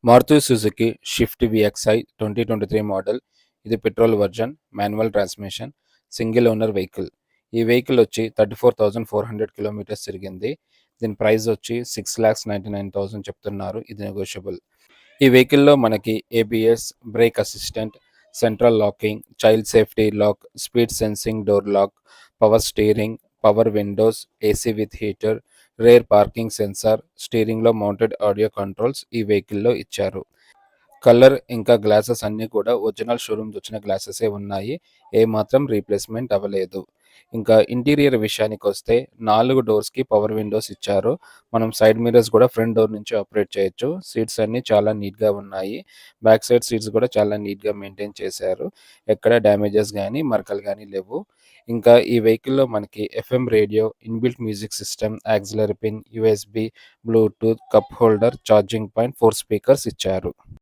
Maruti Suzuki Swift VXI 2023 model. ఇది petrol version, manual transmission, single owner vehicle. ఈ vehicle వచ్చి 34,400 kilometres తిరిగింది. దీని ప్రైస్ వచ్చి 6,99,000 చెప్తున్నారు. ఇది నెగోషియబుల్. ఈ వెహికల్లో మనకి ABS, brake assistant, central locking, child safety lock, speed sensing door lock, power steering, power windows, AC with heater, rear parking sensor, స్టీరింగ్లో మౌంటెడ్ ఆడియో కంట్రోల్స్ ఈ వెహికల్లో ఇచ్చారు. కలర్ ఇంకా గ్లాసెస్ అన్నీ కూడా ఒరిజినల్ షోరూమ్ వచ్చిన గ్లాసెసే ఉన్నాయి. ఏ మాత్రం రీప్లేస్మెంట్ అవ్వలేదు. ఇంకా ఇంటీరియర్ విషయానికి వస్తే 4 డోర్స్కి పవర్ విండోస్ ఇచ్చారు. మనం సైడ్ మిర్రర్స్ కూడా ఫ్రంట్ డోర్ నుంచి ఆపరేట్ చేయొచ్చు. సీట్స్ అన్నీ చాలా నీట్గా ఉన్నాయి. బ్యాక్ సైడ్ సీట్స్ కూడా చాలా నీట్గా మెయింటైన్ చేశారు. ఎక్కడ డ్యామేజెస్ కానీ మరకలు కానీ లేవు. ఇంకా ఈ వెహికల్లో మనకి FM radio, inbuilt music system, auxiliary pin, USB, Bluetooth, cup holder, charging point, 4 speakers ఇచ్చారు.